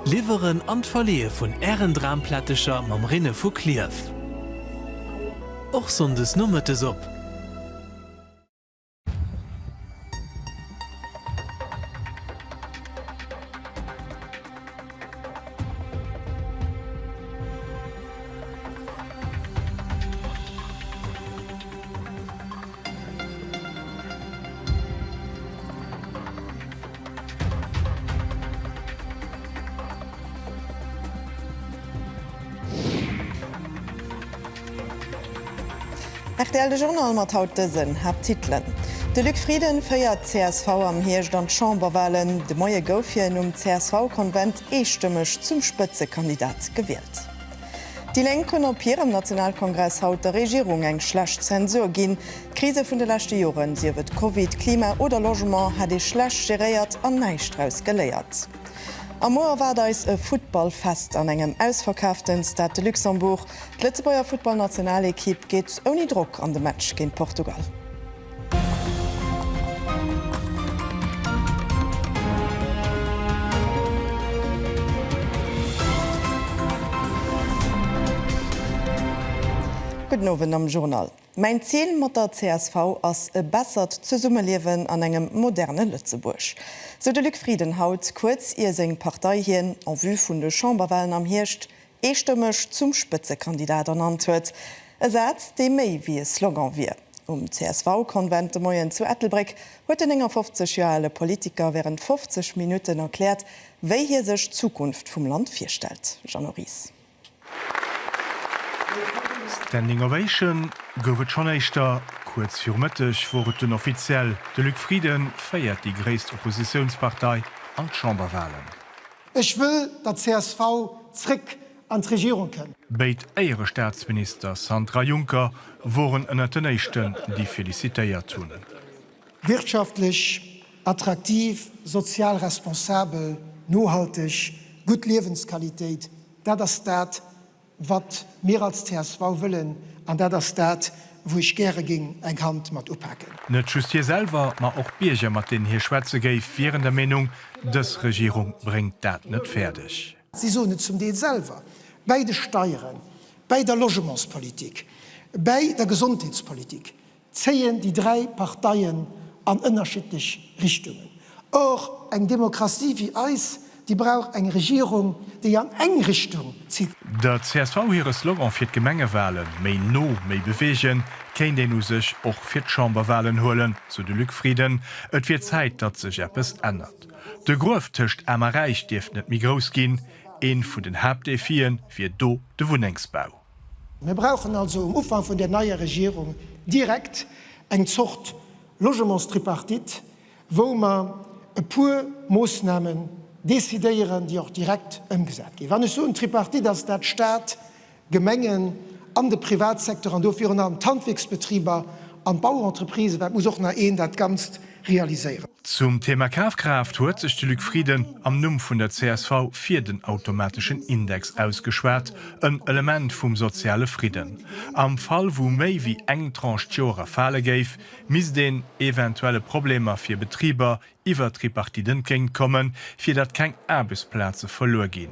Liveren an Verlehe vun Ärendramplattecher mam Rinne vu Klief. Och sondes nummertes op. RTL Journal mat haut dëssen hat Titelen. De Luc Frieden feiert CSV am Hierstand Chamberwahlen, de Moie Goufien CSV-Konvent eestimmech zum Spëtzekandidat gewählt. Die Lenken op hirem Nationalkongress haut der Regierung eng schlecht Zensur ginn. Krise vun de lachte Joren, sie wird COVID, Klima oder Logement hat de schlecht geréiert an Neistrauss geléiert. Am Moer war dais e Footballfest an engem ausverkauften Stade de Luxemburg. D'Lëtzebauer Footballnationalekipp geht oni Druck an de Match gegen Portugal. Guten Abend am Journal. Mein Ziel mat der CSV ass e bessert ze Summeliewen an engem moderne Lützeburg. So de Luc Frieden haut kurz ihr seng Parteiien an vu vun de Chamberwahlen am Hircht eestimmech zum Spitzekandidat ernannt huet. E Satz de méi wie e Slogan wie. CSV-Konvent de Moien zu Ettelbreck huet den enger 50 Jahre Politiker während 50 Minuten erklärt, wéi hier sech Zukunft vum Land firstel. Jean Ries. Standing Ovation gowet schon eichter kurz firmëttech wurden offiziell. De Luc Frieden feiert die gréisst Oppositionspartei an Chamberwahlen. Ich will dat CSV zrick an d' Regierung kennen. Beit eiere Staatsminister Sandra Juncker woren ënner den Nächten die felicitéiert tun. Wirtschaftlich, attraktiv, sozial responsabel, nachhaltig, gut Lebensqualität, das wat mir als CSV willen, an das wo ich gerne ging eng Hand mat oppacken. Net just hierselver ma auch Bierger mat den hier Schweze geif viren der Meinung, dass Regierung bringt dat net fertig. Sie so net zum Deel selber. Bei de Steuern, bei der Logementspolitik, bei der Gesundheitspolitik zählen die drei Parteien an unterschiedlich Richtungen. Auch eng Demokratie wie Eis, die braucht eng Regierung, die an eng Richtung zieht. Der CSV ihre Slogan fir Gemengewahlen, méi no méi bewegen, kein den u sech och fir Chamberwahlen holen, zu de Luc Frieden, et wird Zeit, dat sech etwas ändert. De Grof töcht Ämmer Reich dieft net mi groß gin, een vu den Hauptdefien fir do de Wohnungsbau. Wir brauchen also im Umfang von der neuen Regierung direkt eng Zucht Logementstripartit, wo man e pur Maßnahmen desideieren, die auch direkt umgesetzt werden. Wenn es so ein Tripartit, dass der Staat Gemengen an den Privatsektor, an dafür an Handwerksbetriebe, an Bauunterprise, das muss auch nach ihnen das ganz realisieren. Zum Thema Kaufkraft huet sich Luc Frieden am Numm vun der CSV fir den automatischen Index ausgeschwert, ein Element vum soziale Frieden. Am Fall, wo méi wie eng Trancheer falle geif, mis den eventuelle Probleme fir Betrieber iwwer Tripartiten kenint kommen, fir dat keng Arbeitsplaze verlor gin.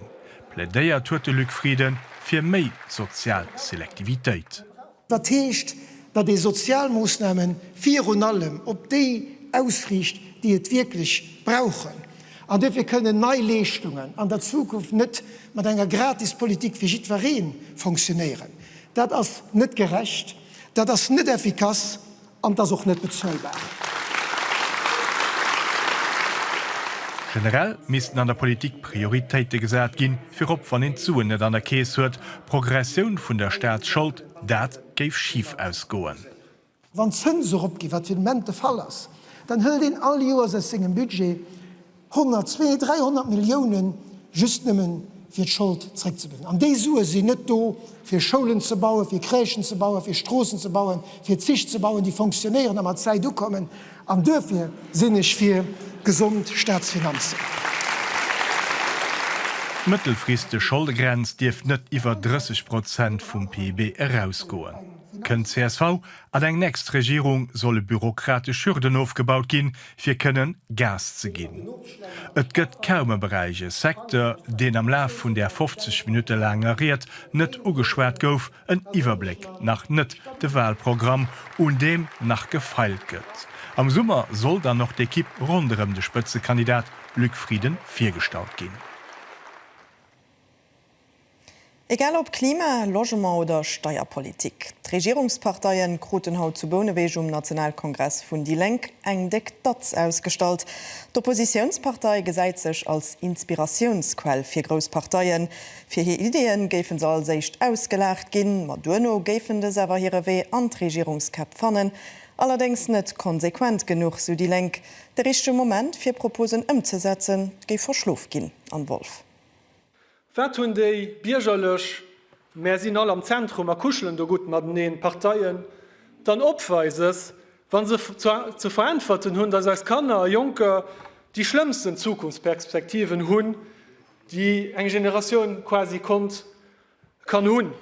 Plädéiert huet Luc Frieden fir méi Sozialselektivitéit. Dat heescht, dat die Sozialmaßnahmen vir und allem op die ausriecht, die het wirklich brauchen. Und wir können neue Leistungen an der Zukunft nicht mit einer Gratispolitik wie Jitwarin funktionieren. Das ist nicht gerecht, das ist nicht effizient und das ist auch nicht bezahlbar. Generell müssten an der Politik Prioritäten gesagt gehen, für ob von den Zuen nicht an der Käse hört, Progression von der Staatsschuld, das gäf schief ausgehen. Wenn Zinsen abgehen, was im Moment der Fall ist, dann hält in all Jahren sein Budget 100, 200, 300 Millionen just nehmen für die Schuld zurückzubilden. Und diese Summe sind nicht da, für Schulen zu bauen, für Kirchen zu bauen, für Straßen zu bauen, für Züge zu bauen, die funktionieren, aber Zeit kommen. Und dafür sind ich für gesunde Staatsfinanzen. Mittelfristige Schuldegrenze darf nicht über 30% vom PIB herausgehen. Kën CSV an eng nächst Regierung solle bürokratisch Hürden aufgebaut gin, fir kënnen Gas ze ginn. Et gëtt kaume Bereiche Sektor, den am Laf vun der 50 Minuten lang ariert, net ugeschwert gouf en Iwerblick nach net de Wahlprogramm und dem nach gefeilt gëtt. Am Summer soll dann noch d'Ekipp runderem de Spëtzekandidat Luc Frieden firgestaut ginn. Egal ob Klima, Logement oder Steuerpolitik. Die Regierungsparteien kruten haut zu Boneweg Nationalkongress vun Die Lenk eng Diktats ausgestalt. D'Oppositionspartei gesäit sech als Inspirationsquell fir Großparteien. Fir hi Ideen géfen se seicht ausgelacht ginn, Maduno géfen de sewer hire weh an d'Regierungskap fannen, allerdings net konsequent genug so Die Lenk. Der richchte Moment fir Proposen umzusetzen, géif verschlof ginn an Wolf. Wat hunn déi Biergerlech mehr sinn all am Zentrum a kuscheln do gut mat den Parteiien, dann opweises, wann se zu verantworten hunn, dats als Kanner Junker die schlimmsten Zukunftsperspektiven hunn, die eng Generationun quasi kommt kann hunn.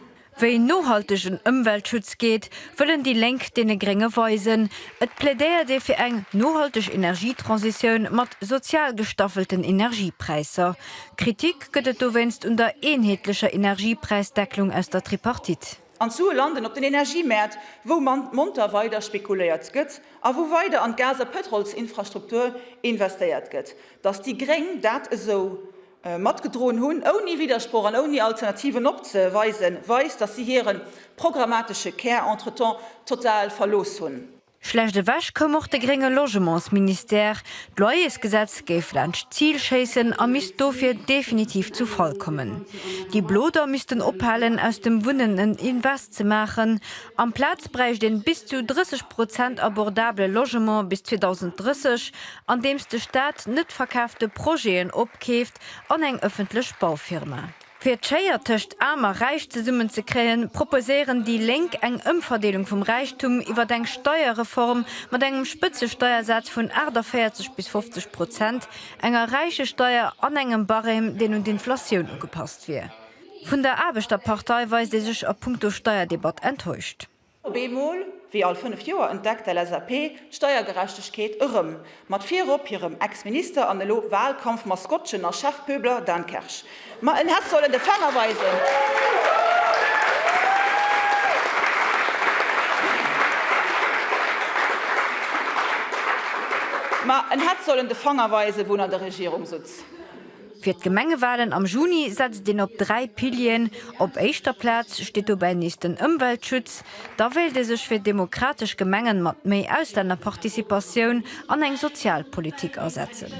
Wéi nohaltegen Umweltschutz geht, wëllen die Lenk dee geringe weisen. Et plädéiert dee fir eng nohalteg Energietransiioun mat sozial gestaffelten Energiepreiser. Kritik gëtt do wennst unter eenheetlecher Energiepreisdecklung aus der Tripartit. An zu landen op den Energiemärt, wo man munter weiter spekuliert gëtt, a wo weiter an Gaser Petrolsinfrastruktur investiert gëtt. Dats die Gring dat so mat gedrohen hunn, oni Widerspruch an oni Alternativen opzeweisen, weist, dass sie hier programmatische Care entretemps total verlos hunn. Schlechte wäsch kom och de geringe Logementsminister. D'Loyesgesetz géif Landsch Zielscheessen a mis dofir definitiv zu Fall kommen. Die Bloder müssten ophalen aus dem Wunnen en Invest ze machen. Am Platz bräich den bis zu 30% abordable Logement bis 2030, an dems de Staat net verkaufte Projekten opkeft an eng öffentlich Baufirma. Für d'Scheiertëcht armer Reich ze summen ze kreen, proposeieren die Lenk eng Umverdelung vom Reichtum iwwer eng Steuerreform mat engem Spëtzesteuersatz vun 40 bis 50%, enger reiche Steuer an engem Barem, den und Inflationun ugepasst wie. Vun der Arbeiterpartei weist sech a puncto Steuerdebat enttäuscht. Bemol, wie all 5 Joer entdeckt der SAP Steuergerechtigkeit irrem, mat 4 op hirem Ex-Minister an de Wahlkampf Maskottschen a Chefpöbler Dankersch. Ma en Herz sollen de Fanger weisen. Ma en Herz sollen de Fangerweise, wo an der Regierung sitzt. Für die Gemengewahlen am Juni setzt den op 3 Pilien. Op eischter Platz steht bei nächsten Umweltschutz. Da wählte sich für demokratisch Gemengen mat méi Ausländerpartizipation an eng Sozialpolitik ersetzen.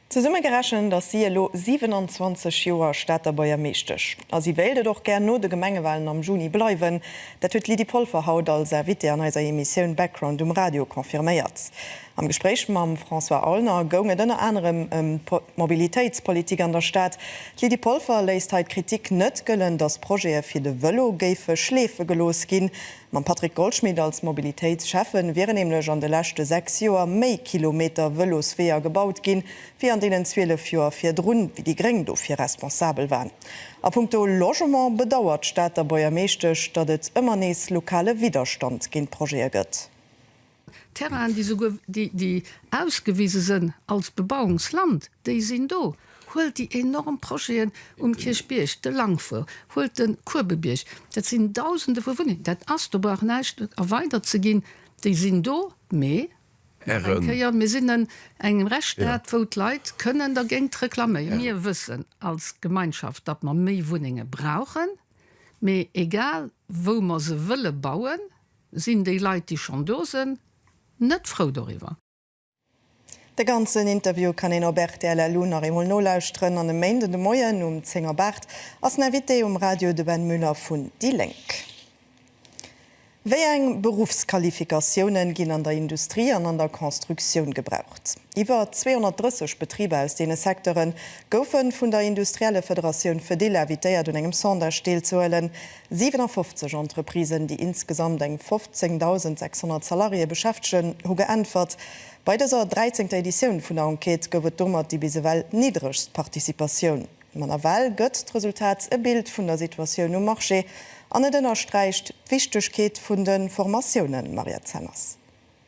Zu Summe gerachen, dass sie lo 27 Joer Stadterbäier meeschtech. As sie wählte doch gern no de Gemengewahlen am Juni bleiwen, dat huet Lidi Polverhaut als Servite an eiser Emissionioun Background Radio konfirméiert. Am Gespräch mam François Allner gonge dënne anderem Mobilitätspolitik an der Stadt. Lidi Polver leist heit Kritik net gëllen, dats Projekt fir de Wëllo géife Schlefe gelos ginn. Man Patrick Goldschmidt als Mobilitätschefen wären nämlich an de lachte 6 Joer méi Kilometer Wëllosfeer gebaut ginn, wie an denen 12 Joer fir Drun wie die Gring dofir responsabel waren. A puncto Logement bedauert Stadterbäier meeschtech, dat et ëmmer nees lokale Widerstand ginn Projekt gëtt. Terrain, die ausgewiesen sind als Bebauungsland, die sind da. Holt die enormen Projekte Kirchbirch, de Langfuhr, holt den Kurbebirch. Das sind Tausende von Wohnungen. Das ist aber nicht erweitert zu gehen. Die sind da, mehr. Wir sind in einem Rechtsstaat, wo die Leute können dagegen reklamieren. Wir wissen als Gemeinschaft, dass wir mehr Wohnungen brauchen. Aber egal, wo wir sie wollen bauen, sind die Leute, die schon da sind, net froh darüber. De ganzen Interview kann en Albert Lunar im Nolauusstrnn an de Mende de Moien 10 Bart ass Navité Radio de Ben Müller vun Die Lenk. Wéi eng Berufsqualifikationen ginn an der Industrie an der Konstruktion gebraucht. Iwer 230 Betriebe aus dee Sektoren goufen vun der Industrielle Föderation fir Delavitéiert un engem Sonder steel zuelen 57 Entreprisen, die insgesamt eng 15.600 Salarie beschäftschen, ho geantwort. Bei dieser 13. Edition vun der Enquete gowet dummer die bisewel niedrigst Partizipation Man Wahl gëtt Resultat e Bild vun der Situation um Marché an den erstreicht Wichtegkeet vun den Formationen Maria Zenners.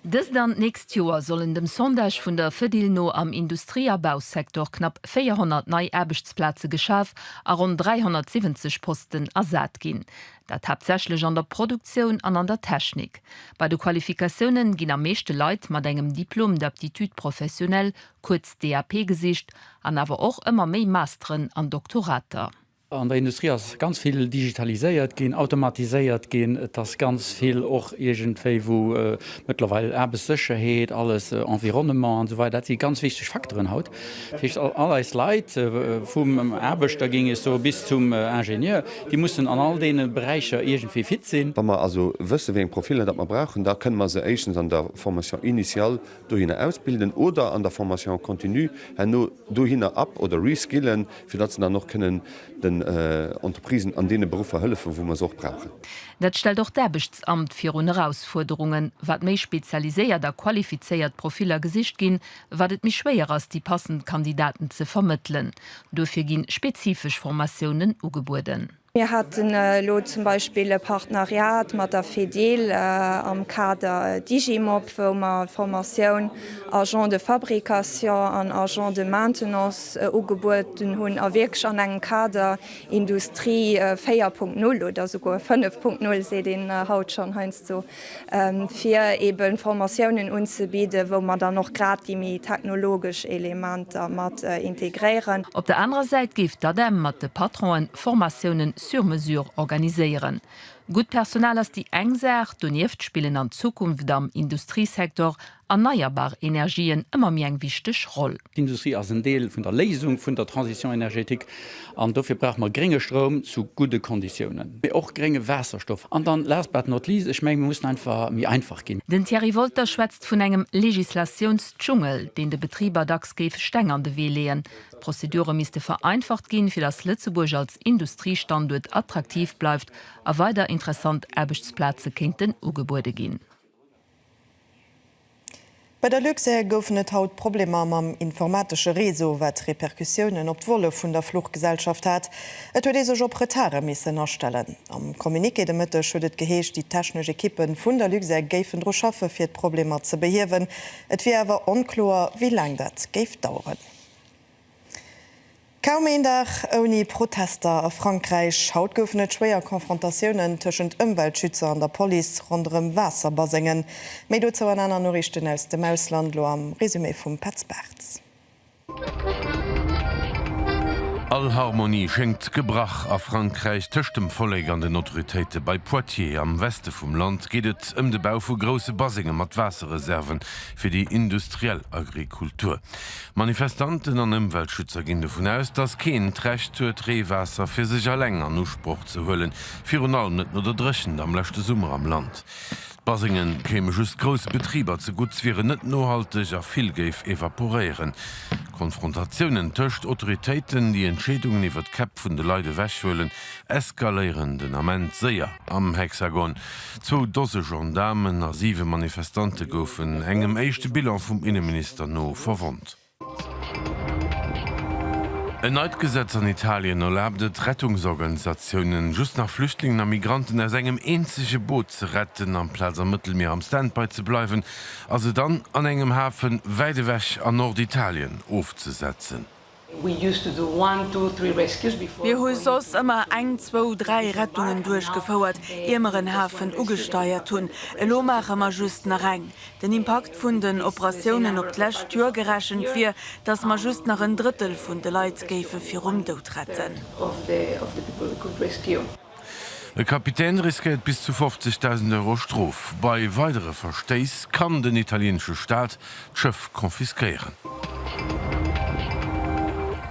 Dës dann nächst Joer sollen dem Sondage vun der Fëdilno am Industrieaubausektor knapp 400 neii Erbechtsplaze geschaf a rund 370 Posten ersat ginn. Dat hauptsächlich an der Produktion an der Technik. Bei de Qualifikationen ginn am meeschte Leiit mat engem Diplom d'Aptitude professionell, kurz DAP-Gesicht, an awer och ëmmer méi Masteren an Doktorater. An der Industrie ist ganz viel digitaliséiert gehen, automatisiert gehen, das ganz viel auch irgendwie wo mittlerweile Erbesicherheit, alles Environnement und so weiter, das sind ganz wichtige Faktoren haut. Alles Leid vom Erbeter ging es so bis zum Ingenieur, die mussten an all den Bereichen irgendwie fit sein. Wenn man also wissen, welche Profile das man brauchen, da können wir sie erstens an der Formation initial durch ausbilden oder an der Formation continue nur durch ab oder reskillen, für das sie dann noch können den Unterprisen an denen Berufe helfen, wo man es auch brauchen. Dat stellt doch d'Erbechtsamt fir un Herausforderungen, wat méi speziaiséiert der qualifiziert Profiler gesicht gin, watt mich schwéier ass die passend Kandidaten ze vermitteln. Dofir ginn spezifisch Formationen ugeboden. Wir hatten lo zum Beispiel ein Partneriat mit der FEDEL am Kader Digimob, wo wir Formation Agent de Fabrikation an Agent de Maintenance ugeboten hun a wirklich an einen Kader Industrie 4.0 oder sogar 5.0 se den Haut schon heinst so für eben Formationen unzubieten, wo man dann noch grad die technologische Elemente mit integrieren. Op der anderen Seite gift da dem mat de Patronen Formationen sur mesure organisieren. Gut Personal ass die engsäch donieft spielen an Zukunft am Industriesektor erneuerbar Energien immer mehr eng wichtig Rolle. Die Industrie als ein Teil von der Lesung von der Transition Energetik und dafür braucht man geringe Strom zu guten Konditionen. Auch geringe Wasserstoff. Und dann last but not least, ich meine, wir müssen einfach mir einfach gehen. Den Thierry Wolter schwätzt von einem Legislationsdschungel, den der Betrieber dax gef stängernde Weh lehen. Prozedure müsste vereinfacht gehen, für das Lützeburg als Industriestandort attraktiv bleibt, a weiter interessant Erbechtsplaze könnten ugebote gehen. Bei der Luxe goufen et haut Probleme am informatische Reso, wat Reperkussionen op d'Wolle vun der Fluchgesellschaft hat, et huet eso op Retare missen erstellen. Am Kommuniké de Mëtte schudet geheescht die technesche Kippen vun der Luxe géifen dro schaffe fir d Probleme ze behiewen, et wie awer onklor wie lang dat géif dauren. Kaum een Dach oni Protester a Frankreich haut goufen et schwéier Konfrontatiounen tschent Umweltschützer an der Poli rondem Wasserbasingen. Mei do zo an aner Norrichten aus dem Ausland lo am Resümé vum Petzberz. All Harmonie schenkt Gebrach a Frankreich töcht dem vollegernde Autoritéite bei Poitiers am Weste vum Land gehtt de Bau vu grosse Basingen mat Wasserreserven fir die industriell Agrikultur. Manifestanten an Umweltschützer ginn davon aus, dass kein Trecht huet Rehwasser fir sich a länger Nuspruch zu hüllen, Fi allem net nur der Drschen am lechte Summer am Land. Basingen käme just grosse Betrieber zu gutsviere net nohaltig a viel geif evaporieren. Konfrontationen töcht Autoritäten, die Entschädungen iwwer Kap vun de Leute wächhöllen, eskalieren den Amment sehr am Hexagon. 2 Dose Gendarmen a 7 Manifestante goufen engem eischchte Bilan vum Innenminister no verwont. Ein Neidgesetz an Italien erlaubt Rettungsorganisationen just nach Flüchtlingen und Migranten aus engem einzige Boot zu retten, am Platz am Mittelmeer am Standby zu bleiben, also dann an engem Hafen weide weg an Norditalien aufzusetzen. Wir hu sos immer 1, 2, 3 Rettungen durchgefauert, immeren Hafen ugesteuert hun. Lo mache ma just nach rein. Den Impact vun den Operationen op d'Lächtür gerechen fir, dass ma just nach ein Drittel vun de Leiitsgefe fir umdot retten. Der Kapitän riskiert bis zu 50.000 Euro Strof. Bei weitere Verstehs kann den italienische Staat d'Schiff konfiskieren.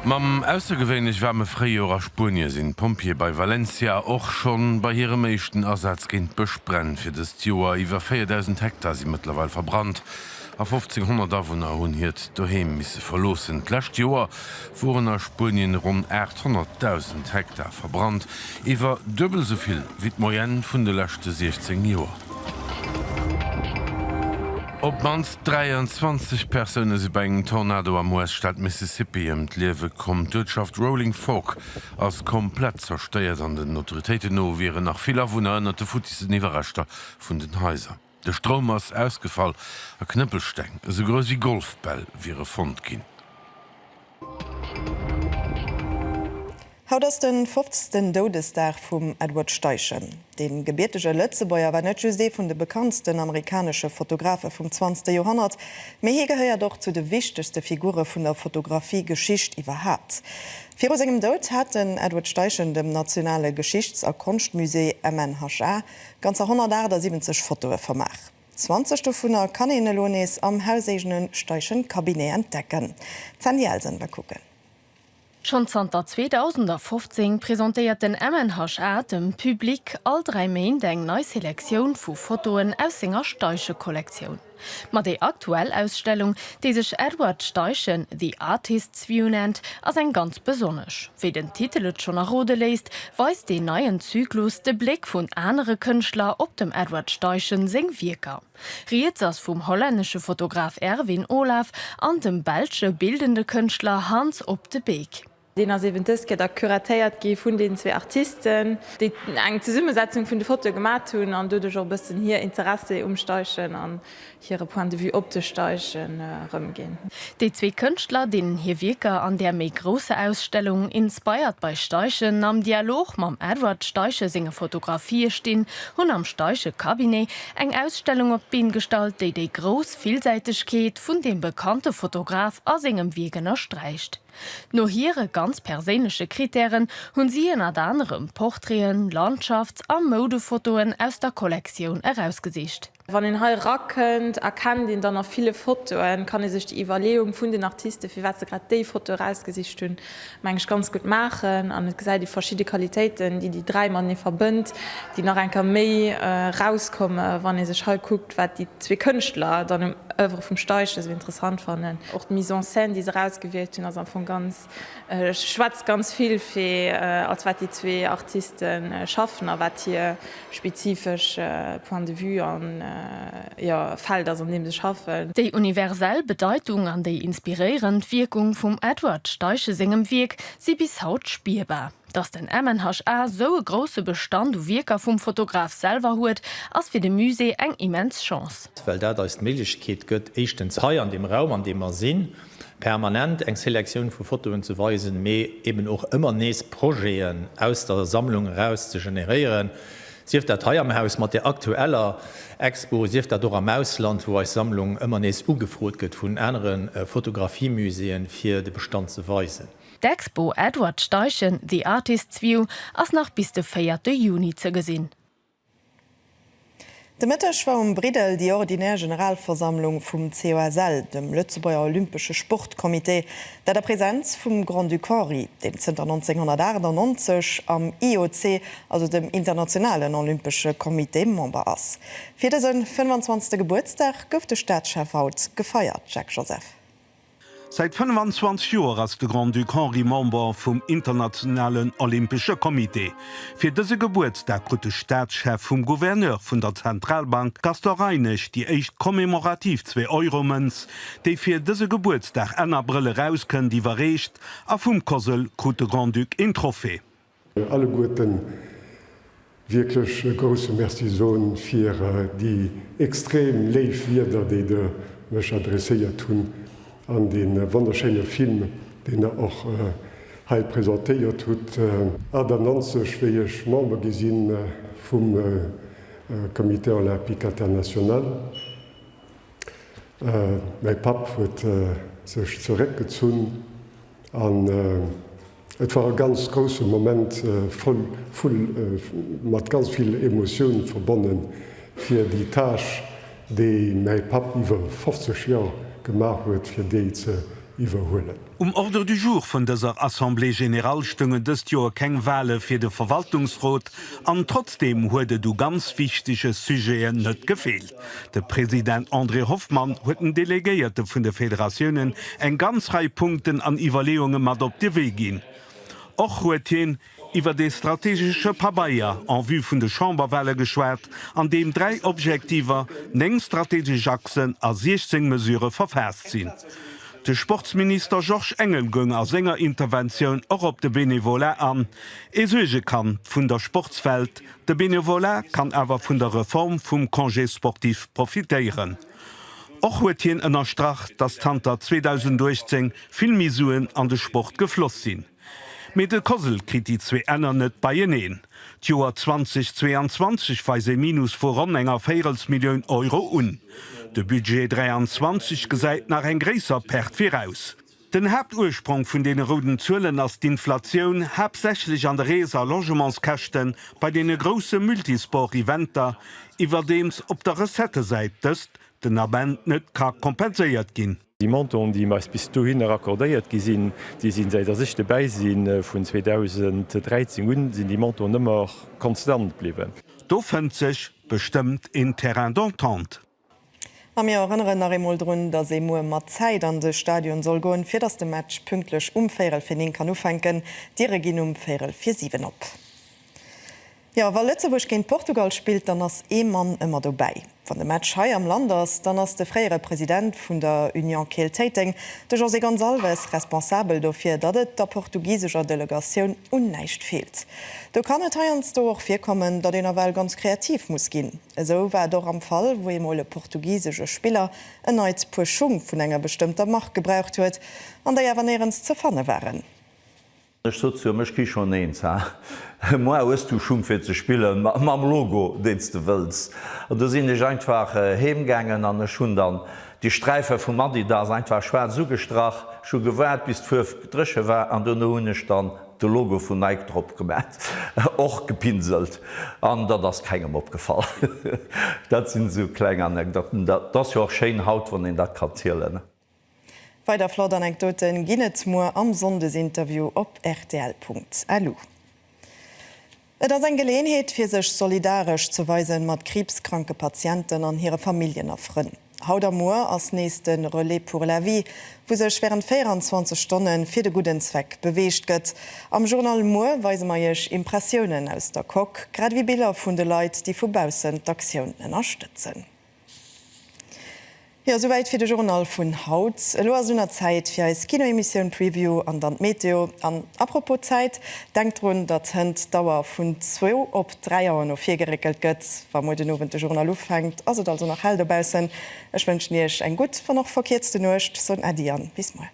Mam aussergewöhnlich warme Freijorer Spurnie sind Pompier bei Valencia auch schon bei ihrem meisten Ersatzkind besprennt. Für das Jahr über 4.000 Hektar sind mittlerweile verbrannt. Auf 1500 Einwohner haben hier daheim müssen verlassen. Letztes Jahr wurden in Spurien rund 800.000 Hektar verbrannt. Über doppelt so viel wie die Moyenne von den letzten 16 Jahren. Op mans 23 Personen se bei eng Tornado am US-Stadt Mississippi d'Liewe kom d'Wirtschaft Rolling Fork ass komplett zersteiert an den Autoritéiten no wären nach vieler Wunnernerte futisten Iwerrechter vun den Häuser. De Strom ass ausgefall a Knëppelsteng, so groß wie Golfbell wiere Fond ginn. Haut ass den 50. Todesdag vum Edward Steichen. Den gebetege Lëtzebäier war net just vun de bekanntsten amerikanische Fotografe vum 20. Jahrhundert, méi hi gehëier doch zu de wichtigste Figure vun der Fotografiegeschicht iwwerhat. Vir segem Dod hat den Edward Steichen dem Nationale Geschichts- a Kunstmusee MNHA ganz 170 Fotoe vermach. 20 vunner kann en Lones am hausegenen Steichen Kabinett entdecken. Zanielsen bekucken. Schon 2015 präsentiert den MNHA dem Publikum all 3 Main eng neue Selektion vu Fotoen aus senger Steiche Kollektion. Ma die aktuelle Ausstellung, die sich Edward Steichen The Artist's View nennt, als ein ganz besonders. Wie den Titel schon nach Rode liest, weist den neuen Zyklus den Blick von anderen Künstlern op dem Edward Steichen sing Wirker. Riet das vom holländischen Fotograf Erwin Olaf an dem belgische bildende Künstler Hans op de Beek. Den as Eventeske der kuratéiert gi vun den 2 Artisten, die eng ze Summesetzung vun de Foto gemat hun an dude jo bisssen hier Interesse umsteichen an hire Point de vue opsteichen rëmgin. Die 2 Künstler, denen hier Wirker an der méi grosse Ausstellung inspired bei Steichen am Dialog mam Edward Steiche singe Fotografie stehen hun am Steiche Kabinett eng Ausstellung op Bien stalt, déi déi gross Vielseitigkeit vun dem bekannte Fotograf a singem Wegen erstreicht. No hire ganz persönliche Kriterien hun sie in anderem Porträten, Landschafts- a Modefotoen aus der Kollektion herausgesicht. Wann den Hall rackend erkennt den dann noch viele Fotoen, kann sich die Evaluierung vun den Artisten fir wat ze grad déi Foto rausgesicht hun mengg ganz gut machen an se die verschiedene Qualitäten, die 3 Mann verbünnt, die nach enker méi rauskomme, wann sech hall guckt, wat die 2 Künstler dann im Öwer vum Steich so interessant fannnen. Och d Mise en scène, die se rausgewählt hun vu ganz schwarz ganz viel fir als wat die 2 Artisten schaffen, a wat hier spezifisch Point de vue an Fall das an dem sie schaffen. Die universelle Bedeutung an die inspirierende Wirkung vom Edward Steiche singem Wirk sie bis haut spürbar. Dass den MNHA so ein große Bestand und Wirker vom Fotograf selber hat, als für den Musee eine immense Chance. Weil da ist die Möglichkeit gibt, erstens hier an dem Raum, an dem wir sind, permanent eine Selektion von Fotos zu weisen, mehr eben auch immer nächste Projekte aus der Sammlung heraus zu generieren. Sieft dat Teil am Haus mat der aktueller Expo, sieft dat do am Ausland, wo als Sammlung immer nees ugefrot gët vun anderen Fotografiemuseen fir de Bestand zu weisen. D'Expo Edward Steichen, The Artist's View, ass nach bis de 4. Juni ze gesinn. De Mittwoch war Bridel die ordinär Generalversammlung vum COSL, dem Lützebauer Olympsche Sportkomitee, dat der Präsenz vum Grand Ducori, den 1998 am IOC, also dem Internationalen Olympsche Komitee Member ass. Fi den 25. Geburtstag gouf de Staatschef haut gefeiert, Jack Joseph. Seit 25 Jahren als der Grand Duc Henri Member vom Internationalen Olympischen Komitee. Für diesen Geburtstag hat der Staatschef vom Gouverneur von der Zentralbank Castor Reinig die echt kommemorativ 2 Euro-Münz, die für diesen Geburtstag einer Brille rauskommen, die verreicht, auf vom Kossel hat der Grand Duc ein Trophäe. Alle guten, wirklich große Merci für die extrem Leihwirder, die mich adressiert haben. An den wunderschönen Film, den auch präsentiert hat. Der 90 war ich Member gewesen vom Komitee Olympique International. Mein Papa hat sich zurückgezogen. Es war ein ganz großer Moment, mit ganz vielen Emotionen verbunden für die Tasche, die mein Papa über 50 Jahre gemacht wird, für die zu überholen. Ordre du jour von dieser Assemblée Générale stüngen des Jahr keine Wahlen für den Verwaltungsrat, und trotzdem wurde du ganz wichtige Sujets nicht gefehlt. Der Präsident André Hoffmann hat den Delegierten von den Föderationen eine ganze Reihe Punkten an Überlegungen mit auf den Weg gehen. Och huet hien iwwer de strategische Pabaier an wie vun de Chamberwelle geschwert, an dem 3 Objektiver neng strategische Achsen a 16 Mesure verfäst sinn. De Sportsminister Georges Engel gong a senger Intervention och op de Benevolat an. Suge kann vun der Sportswelt, de Benevolat kann awer vun der Reform vum Congé sportiv profitéieren. Och huet hien ënner Strach, dat Tanter 2010 Filmisuen an de Sport gefloss sinn. Mit de Kosel krit die 2 ënner net bei jeneen. Joer 2022 weise Minus voran enger 4 Millioun Euro un. De Budget 23 gesäit nach en gréser Perd firaus. Den Hauptursprung vun den roden Zëllen ass d'Inflatioun hauptsächlich an der Reser Logementskächten bei dee grosse Multisport-Eventer, iwwer dems op der Resette seitëst, den Abend net ka kompenséiert ginn. Die Monton, die meist bis du hin akkordéiert gesinn, die sind seit der Sichte beisinn vun 2013 hun sind die Monton ëmmer konstant bliwen. Do fënnt sech bestimmt in Terrain d'entente. Am mir erinnern einmal run, dass mat Zeit an de Stadion soll goen fir das de Match pünktlich umfäel fir kann ufenken, die Regin umfäel 4-7 op. Ja, weil Lützeburg gegen Portugal spielt, dann ass Mann immer dabei. Von dem Match Hai am Landers, dann ass der freiere Präsident vun der Union Kiel Tating, de José Gonçalves responsabel dofir, dat et der portugiesischer Delegation unneicht fehlt. Du kann et heierns do auch firkommen, dat den Well ganz kreativ muss ginn. So war doch am Fall, wo molle portugiesische Spieler erneut pu Schung vun enger bestimmter Macht gebraucht huet, an der Javanierens ze fanne waren. Mech schon Mo ass du schon fir ze spielen, mam Logo dest du wëst. Da sinn ech einfach hemgängen an der Schun dann. Die Streife vum Madi da einfach schwer zugestrach, scho gewährt bis 5 Drsche war an der hunne stand de Logo vun Nike drop gemerk. och gepinselt, an dat ass kegem opgefallen. Dat sinn so kleng anekdoten, dat jo auch Schein haut wann en dat kanzielen. Weiter Flotanekdoten Ginetmoer am Sondesinterview op rtl.lu. Et ass eng Geleenheet fir sech solidarisch zu weisen mat krebskranke Patienten an hire Familien erfrinn. Haudermoer ass nächsten Relais pour la vie, wo sech wären 24 Stunden fir de guten Zweck beweescht gëtt. Am Journal Moer weise maiech Impressionen aus der Kok, grad wie Bilder vun de Leiit, die vubausen d'Aktiun ënnerstëtzen. Ja, soweit fir de Journal vun Haut. Lo sunner Zeit fir als Kinoemission Preview an dann Meteo an apropos Zeit, denkt run, dat hënd Dauer vun 2 op 3 Joer no 4 gerekelt gëtt, war mo den nowen de Journal ufhängt, also also nach Heldebausen. Ech wënsch niech eng gut ver noch verkehrtste Nocht so Adian bis mal.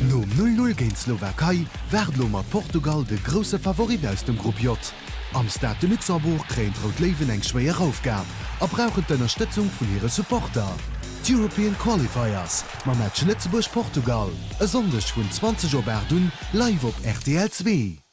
No 0-0 géint Slowakei werden mat Portugal de grosse Favorit aus dem Grupp J. Am Stade de Luxemburg kräint Rotlewen eng schwéier Aufgab, a brauchen d'Unterstützung vun ihre Supporter. European Qualifiers, ma Match Lützeburg Portugal, e sondech vun 20 Uhr live op RTL 2.